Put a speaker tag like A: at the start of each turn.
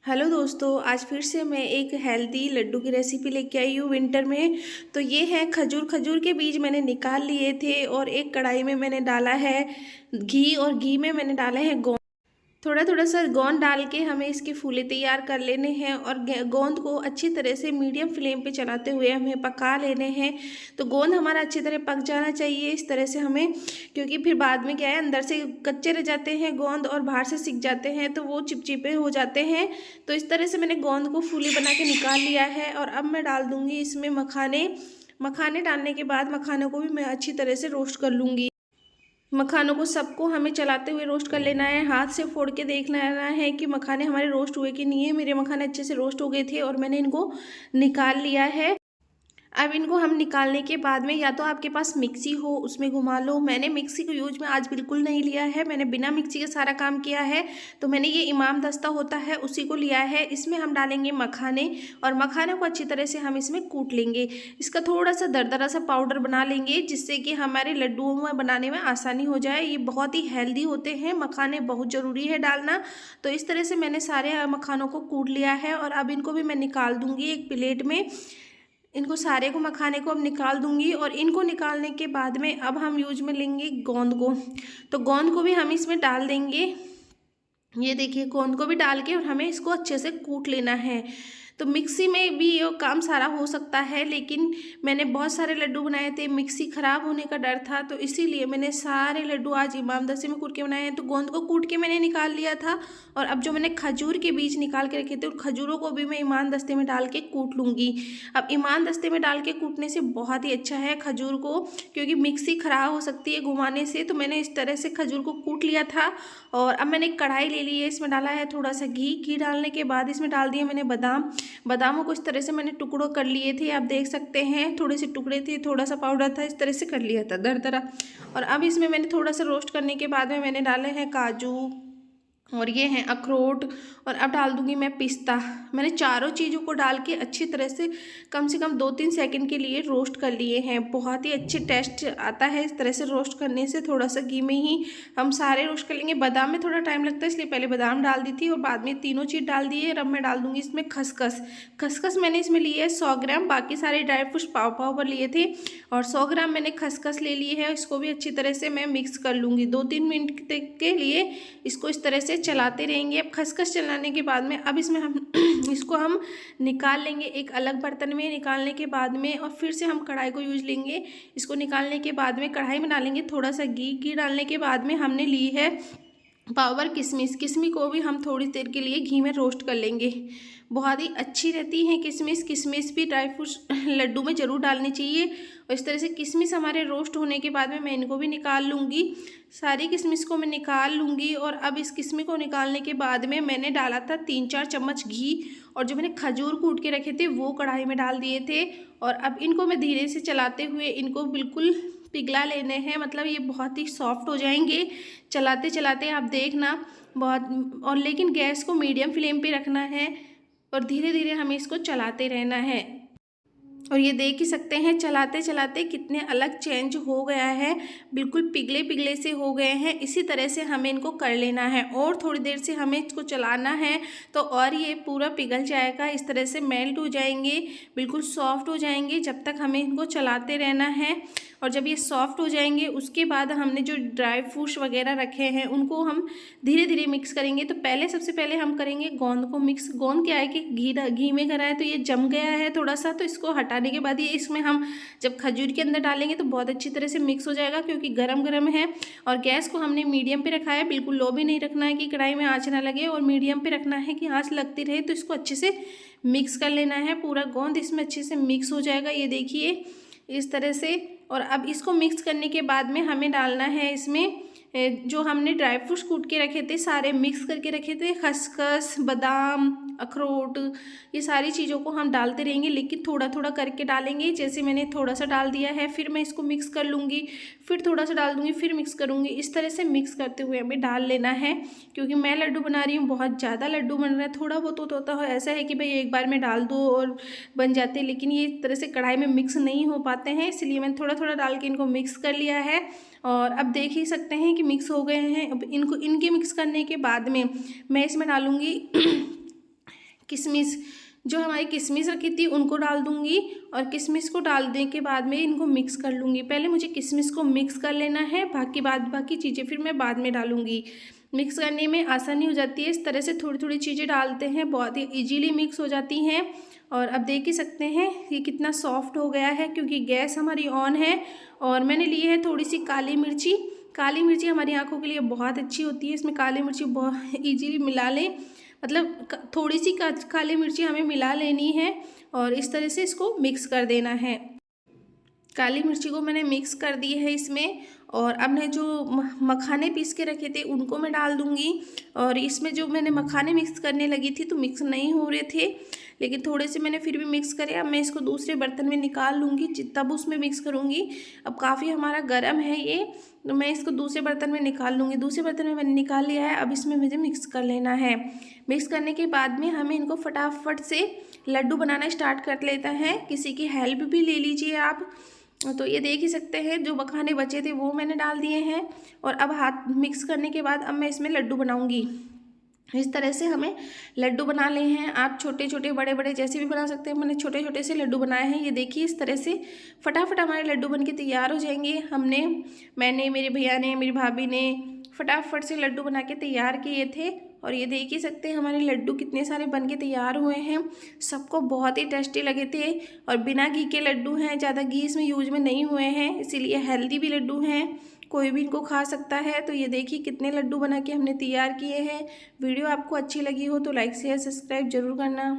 A: Hello दोस्तों, आज फिर से मैं एक हेल्दी लड्डू की रेसिपी लेके आई हूँ विंटर में। तो ये है खजूर। खजूर के बीज मैंने निकाल लिए थे और एक कढ़ाई में मैंने डाला है घी और घी में मैंने डाला है गोंद। थोड़ा थोड़ा सा गोंद डाल के हमें इसके फूले तैयार कर लेने हैं और गोंद को अच्छी तरह से मीडियम फ्लेम पे चलाते हुए हमें पका लेने हैं। तो गोंद हमारा अच्छी तरह पक जाना चाहिए इस तरह से हमें, क्योंकि फिर बाद में क्या है, अंदर से कच्चे रह जाते हैं गोंद और बाहर से सिक जाते हैं तो वो चिपचिपे हो जाते हैं। तो इस तरह से मैंने गोंद को फूली बना के निकाल लिया है और अब मैं डाल दूँगी इसमें मखाने। मखाने डालने के बाद मखानों को भी मैं अच्छी तरह से रोस्ट कर लूँगी। मखानों को सबको हमें चलाते हुए रोस्ट कर लेना है, हाथ से फोड़ के देखना है कि मखाने हमारे रोस्ट हुए कि नहीं है। मेरे मखाने अच्छे से रोस्ट हो गए थे और मैंने इनको निकाल लिया है। अब इनको हम निकालने के बाद में या तो आपके पास मिक्सी हो उसमें घुमा लो। मैंने मिक्सी को यूज में आज बिल्कुल नहीं लिया है, मैंने बिना मिक्सी के सारा काम किया है। तो मैंने ये इमाम दस्ता होता है उसी को लिया है। इसमें हम डालेंगे मखाने और मखाने को अच्छी तरह से हम इसमें कूट लेंगे। इसका थोड़ा सा दरदरा सा पाउडर बना लेंगे जिससे कि हमारे लड्डुओं में बनाने में आसानी हो जाए। ये बहुत ही हेल्दी होते हैं, मखाने बहुत ज़रूरी है डालना। तो इस तरह से मैंने सारे मखानों को कूट लिया है और अब इनको भी मैं निकाल दूँगी एक प्लेट में। इनको सारे को मखाने को अब निकाल दूंगी और इनको निकालने के बाद में अब हम यूज में लेंगे गोंद को। तो गोंद को भी हम इसमें डाल देंगे। ये देखिए, गोंद को भी डाल के और हमें इसको अच्छे से कूट लेना है। तो मिक्सी में भी ये काम सारा हो सकता है, लेकिन मैंने बहुत सारे लड्डू बनाए थे, मिक्सी ख़राब होने का डर था तो इसीलिए मैंने सारे लड्डू आज इमाम दस्ते में कूट के बनाए हैं। तो गोंद को कूट के मैंने निकाल लिया था और अब जो मैंने खजूर के बीज निकाल के रखे थे उन खजूरों को भी मैं इमाम दस्ते में डाल के कूट लूँगी। अब इमाम दस्ते में डाल के कूटने से बहुत ही अच्छा है खजूर को, क्योंकि मिक्सी ख़राब हो सकती है घुमाने से। तो मैंने इस तरह से खजूर को कूट लिया था और अब मैंने एक कढ़ाई ले ली है, इसमें डाला है थोड़ा सा घी। घी डालने के बाद इसमें डाल दिए मैंने बादाम। बादामों को इस तरह से मैंने टुकड़ों कर लिए थे, आप देख सकते हैं थोड़े से टुकड़े थे, थोड़ा सा पाउडर था, इस तरह से कर लिया था दरदरा। और अब इसमें मैंने थोड़ा सा रोस्ट करने के बाद में मैंने डाले हैं काजू और ये हैं अखरोट और अब डाल दूंगी मैं पिस्ता। मैंने चारों चीज़ों को डाल के अच्छी तरह से कम 2-3 सेकंड के लिए रोस्ट कर लिए हैं। बहुत ही अच्छे टेस्ट आता है इस तरह से रोस्ट करने से। थोड़ा सा घी में ही हम सारे रोस्ट कर लेंगे। बादाम में थोड़ा टाइम लगता है इसलिए पहले बादाम डाल दी थी और बाद में तीनों चीज़ डाल दी है। अब मैं डाल दूँगी इसमें खसखस। खसखस मैंने इसमें ली है 100 ग्राम, बाकी सारे ड्राई फ्रूट्स पाव पाव पर लिए थे और 100 ग्राम मैंने खसखस ले ली है। इसको भी अच्छी तरह से मैं मिक्स कर लूँगी। 2-3 मिनट के लिए इसको इस तरह से चलाते रहेंगे। अब खसखस चलाने के बाद में अब इसमें हम इसको हम निकाल लेंगे एक अलग बर्तन में। निकालने के बाद में और फिर से हम कढ़ाई को यूज लेंगे। इसको निकालने के बाद में कढ़ाई में डालेंगे थोड़ा सा घी। घी डालने के बाद में हमने ली है पावर किशमिश। किशमिश को भी हम थोड़ी देर के लिए घी में रोस्ट कर लेंगे। बहुत ही अच्छी रहती है किशमिश। किशमिश भी ड्राई फ्रूट्स लड्डू में ज़रूर डालनी चाहिए। और इस तरह से किशमिश हमारे रोस्ट होने के बाद में मैं इनको भी निकाल लूँगी। सारी किशमिश को मैं निकाल लूँगी और अब इस किशमिश को निकालने के बाद में मैंने डाला था 3-4 चम्मच घी और जो मैंने खजूर कूट के रखे थे वो कढ़ाई में डाल दिए थे। और अब इनको मैं धीरे से चलाते हुए इनको बिल्कुल पिघला लेने हैं, मतलब ये बहुत ही सॉफ्ट हो जाएंगे चलाते चलाते, आप देखना बहुत। और लेकिन गैस को मीडियम फ्लेम पे रखना है और धीरे धीरे हमें इसको चलाते रहना है। और ये देख ही सकते हैं चलाते चलाते कितने अलग चेंज हो गया है, बिल्कुल पिघले पिघले से हो गए हैं। इसी तरह से हमें इनको कर लेना है और थोड़ी देर से हमें इसको चलाना है तो और ये पूरा पिघल जाएगा। इस तरह से मेल्ट हो जाएंगे, बिल्कुल सॉफ्ट हो जाएंगे। जब तक हमें इनको चलाते रहना है और जब ये सॉफ्ट हो जाएंगे उसके बाद हमने जो ड्राई फ्रूट्स वगैरह रखे हैं उनको हम धीरे धीरे मिक्स करेंगे। तो सबसे पहले हम करेंगे गोंद को मिक्स। गोंद क्या है कि घी में करा है तो ये जम गया है थोड़ा सा, तो इसको हटाने के बाद ये इसमें हम जब खजूर के अंदर डालेंगे तो बहुत अच्छी तरह से मिक्स हो जाएगा, क्योंकि गरम गरम है। और गैस को हमने मीडियम पे रखा है, बिल्कुल लो भी नहीं रखना है कि कढ़ाई में आँच ना लगे, और मीडियम पे रखना है कि आँच लगती रहे। तो इसको अच्छे से मिक्स कर लेना है। पूरा गोंद इसमें अच्छे से मिक्स हो जाएगा, ये देखिए इस तरह से। और अब इसको मिक्स करने के बाद में हमें डालना है इसमें जो हमने ड्राई फ्रूट्स कूट के रखे थे, सारे मिक्स करके रखे थे, खसखस, बादाम, अखरोट, ये सारी चीज़ों को हम डालते रहेंगे, लेकिन थोड़ा थोड़ा करके डालेंगे। जैसे मैंने थोड़ा सा डाल दिया है, फिर मैं इसको मिक्स कर लूँगी, फिर थोड़ा सा डाल दूँगी, फिर मिक्स करूँगी। इस तरह से मिक्स करते हुए हमें डाल लेना है, क्योंकि मैं लड्डू बना रही हूँ, बहुत ज़्यादा लड्डू बन रहा है। थोड़ा बहुत होता है ऐसा है कि भाई एक बार में डाल दो और बन जाते, लेकिन ये इस तरह से कढ़ाई में मिक्स नहीं हो पाते हैं, इसलिए मैंने थोड़ा थोड़ा डाल के इनको मिक्स कर लिया है। और अब देख ही सकते हैं कि मिक्स हो गए हैं। अब इनके मिक्स करने के बाद में मैं इसमें डालूँगी किशमिश, जो हमारी किशमिश रखी थी उनको डाल दूंगी और किशमिश को डालने के बाद में इनको मिक्स कर लूँगी। पहले मुझे किशमिश को मिक्स कर लेना है, बाकी चीज़ें फिर मैं बाद में डालूँगी। मिक्स करने में आसानी हो जाती है, इस तरह से थोड़ी थोड़ी चीज़ें डालते हैं, बहुत ही ईजीली मिक्स हो जाती हैं। और अब देख ही सकते हैं ये कितना सॉफ्ट हो गया है, क्योंकि गैस हमारी ऑन है। और मैंने ली है थोड़ी सी काली मिर्ची। काली मिर्ची हमारी आँखों के लिए बहुत अच्छी होती है, इसमें काली मिर्ची बहुत ईजीली मिला लें, मतलब थोड़ी सी काली मिर्ची हमें मिला लेनी है और इस तरह से इसको मिक्स कर देना है। काली मिर्ची को मैंने मिक्स कर दी है इसमें। और अब मैं जो मखाने पीस के रखे थे उनको मैं डाल दूँगी। और इसमें जो मैंने मखाने मिक्स करने लगी थी तो मिक्स नहीं हो रहे थे, लेकिन थोड़े से मैंने फिर भी मिक्स करे। अब मैं इसको दूसरे बर्तन में निकाल लूँगी, तब उसमें मिक्स करूँगी। अब काफ़ी हमारा गर्म है ये, तो मैं इसको दूसरे बर्तन में निकाल लूँगी। दूसरे बर्तन में मैंने निकाल लिया है, अब इसमें मुझे मिक्स कर लेना है। मिक्स करने के बाद में हमें इनको फटाफट से लड्डू बनाना स्टार्ट कर लेता है। किसी की हेल्प भी ले लीजिए आप। तो ये देख ही सकते हैं जो मखाने बचे थे वो मैंने डाल दिए हैं। और अब हाथ मिक्स करने के बाद अब मैं इसमें लड्डू बनाऊँगी। इस तरह से हमें लड्डू बना ले हैं। आप छोटे छोटे बड़े बड़े जैसे भी बना सकते हैं। मैंने छोटे छोटे से लड्डू बनाए हैं। ये देखिए इस तरह से फटाफट हमारे लड्डू बन के तैयार हो जाएंगे। मैंने मेरे भैया ने, मेरी भाभी ने फटाफट से लड्डू बना के तैयार किए थे। और ये देख ही सकते हैं हमारे लड्डू कितने सारे बन के तैयार हुए हैं। सबको बहुत ही टेस्टी लगे थे और बिना घी के लड्डू हैं, ज़्यादा घी इसमें यूज में नहीं हुए हैं, इसीलिए हेल्दी भी लड्डू हैं, कोई भी इनको खा सकता है। तो ये देखिए कितने लड्डू बना के हमने तैयार किए हैं। वीडियो आपको अच्छी लगी हो तो लाइक शेयर सब्सक्राइब जरूर करना।